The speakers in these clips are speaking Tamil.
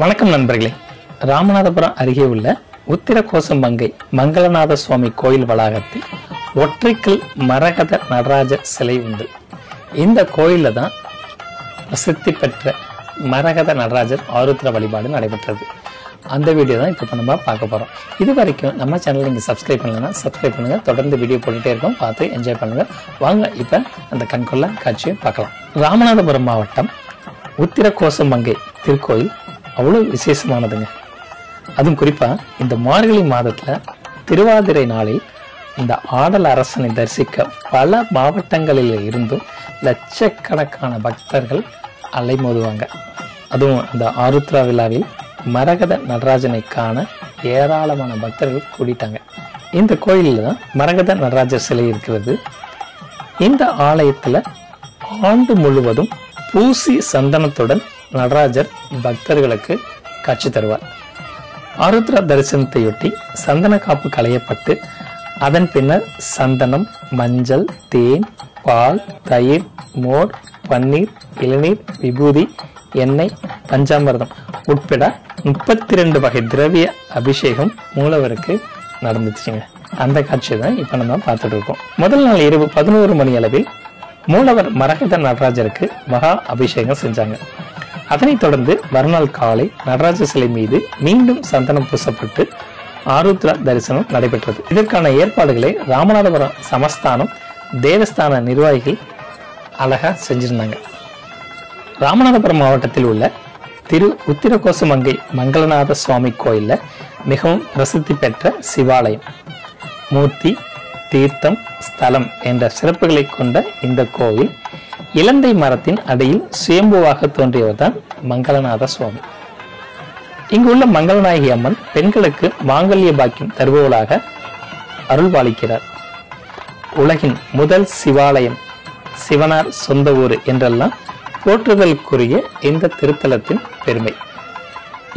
வணக்கம் நண்பர்களே. ராமநாதபுரம் அருகே உள்ள உத்திரகோசமங்கை மங்களநாத சுவாமி கோயில் வளாகத்தில் ஒற்றைக்கல் மரகத நடராஜர் சிலை உண்டு. இந்த கோயில்ல தான் பிரசித்தி பெற்ற மரகத நடராஜர் ஆருத்ர வழிபாடு நடைபெற்றது. அந்த வீடியோ தான் இப்போ நம்ம பார்க்க போறோம். இது வரைக்கும் நம்ம சேனல் நீங்க சப்ஸ்கிரைப் பண்ணலன்னா சப்ஸ்கிரைப் பண்ணுங்க. தொடர்ந்து வீடியோ போட்டுட்டே இருக்கோம், பார்த்து என்ஜாய் பண்ணுங்க. வாங்க இப்ப அந்த கண்கொள்ளா காட்சியை பார்க்கலாம். ராமநாதபுரம் மாவட்டம் உத்திரகோசமங்கை திருக்கோயில் அவ்வளவு விசேஷமானதுங்க. அதுவும் குறிப்பா இந்த மார்கழி மாதத்துல திருவாதிரை நாளில் இந்த ஆடல் அரசனை தரிசிக்க பல மாவட்டங்களில் இருந்தும் லட்சக்கணக்கான பக்தர்கள் அலைமோதுவாங்க. அதுவும் அந்த ஆருத்ரா விழாவில் மரகத நடராஜனை காண ஏராளமான பக்தர்கள் கூடிட்டாங்க. இந்த கோயிலில் தான் மரகத நடராஜர் சிலை இருக்கிறது. இந்த ஆலயத்துல ஆண்டு முழுவதும் பூசி சந்தனத்துடன் நடராஜர் பக்தர்களுக்கு காட்சி தருவார். ஆருத்ரா தரிசனத்தையொட்டி சந்தன காப்பு களையப்பட்டு அதன் பின்னர் சந்தனம், மஞ்சள், தேன், பால், தயிர், மோர், பன்னீர், இளநீர், விபூதி, எண்ணெய், பஞ்சாமிர்தம் உட்பட 32 வகை திரவிய அபிஷேகம் மூலவருக்கு நடந்துச்சுங்க. அந்த காட்சி தான் இப்ப நம்ம பார்த்துட்டு இருக்கோம். முதல் நாள் இரவு 11 மணி அளவில் மூலவர் மரகத நடராஜருக்கு மகா அபிஷேகம் செஞ்சாங்க. அதனைத் தொடர்ந்து மறுநாள் காலை நடராஜர் சிலை மீது மீண்டும் சந்தனம் பூசப்பட்டு ஆருத்ரா தரிசனம் நடைபெற்றது. இதற்கான ஏற்பாடுகளை ராமநாதபுரம் சமஸ்தானம் தேவஸ்தான நிர்வாகிகள் அழகா செஞ்சிருந்தாங்க. ராமநாதபுரம் மாவட்டத்தில் உள்ள திரு உத்திரகோசமங்கை மங்களநாத சுவாமி கோயில்ல மிகவும் பிரசித்தி பெற்ற சிவாலயம், மூர்த்தி, தீர்த்தம், ஸ்தலம் என்ற சிறப்புகளை கொண்ட இந்த கோவில் இலந்தை மரத்தின் அடியில் சுயம்புவாக தோன்றியவர் தான் மங்களநாத சுவாமி. இங்குள்ள மங்களநாயகி அம்மன் பெண்களுக்கு மாங்கல்ய பாக்கியம் தருபவளாக அருள்பாலிக்கிறார். உலகின் முதல் சிவாலயம், சிவனார் சொந்த ஊர் என்றெல்லாம் போற்றுதலுக்குரிய இந்த திருத்தலத்தின் பெருமை.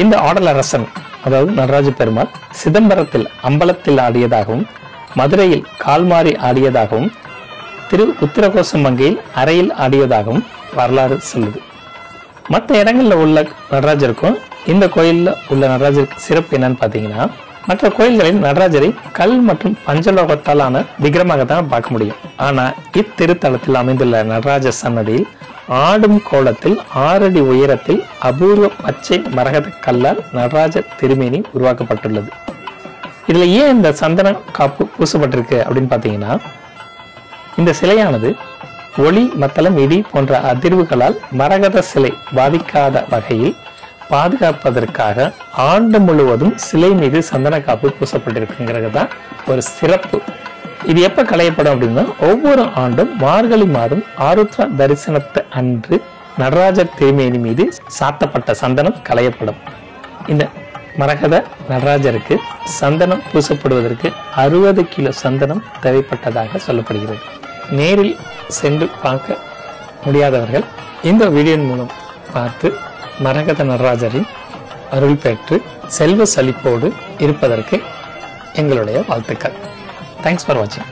இந்த ஆடல் அரசன் அதாவது நடராஜ பெருமாள் சிதம்பரத்தில் அம்பலத்தில் ஆடியதாகவும் மதுரையில் கால்மாறி ஆடியதாகவும் திரு உத்திரகோசமங்கையில் அறையில் ஆடியதாகவும் வரலாறு சொல்லுது. மற்ற இடங்கள்ல உள்ள நடராஜருக்கும் இந்த கோயில்ல உள்ள நடராஜருக்கு சிறப்பு என்னன்னு பாத்தீங்கன்னா, மற்ற கோயில்களில் நடராஜரை கல் மற்றும் பஞ்சலோகத்தால் ஆன விக்கிரமாக தான் பார்க்க முடியும். ஆனா இத்திருத்தலத்தில் அமைந்துள்ள நடராஜ சன்னதியில் ஆடும் கோலத்தில் 6 அடி உயரத்தில் அபூர்வ பச்சை மரகத கல்லால் நடராஜர் திருமேனி உருவாக்கப்பட்டுள்ளது. இதுல ஏன் இந்த சந்தன காப்பு பூசப்பட்டிருக்கு அப்படின்னு பாத்தீங்கன்னா, இந்த சிலையானது ஒளி, மத்தளம், இடி போன்ற அதிர்வுகளால் மரகத சிலை பாதிக்காத வகையில் பாதுகாப்பதற்காக ஆண்டு முழுவதும் சிலை மீது சந்தன காப்பு பூசப்பட்டிருக்குங்கிறது தான் ஒரு சிறப்பு. இது எப்ப களையப்படும் அப்படின்னா, ஒவ்வொரு ஆண்டும் மார்கழி மாதம் ஆருத்ரா தரிசனத்தை அன்று நடராஜர் திருமேனி மீது சாத்தப்பட்ட சந்தனம் களையப்படும். இந்த மரகத நடராஜருக்கு சந்தனம் பூசப்படுவதற்கு 60 கிலோ சந்தனம் தேவைப்பட்டதாக சொல்லப்படுகிறது. நேரில் சென்று பார்க்க முடியாதவர்கள் இந்த வீடியோ மூலம் பார்த்து மரகத நடராஜரின் அருள் பெற்று செல்வ செழிப்போடு இருப்பதற்கு எங்களுடைய வாழ்த்துக்கள். தேங்க்ஸ் ஃபார் வாட்சிங்.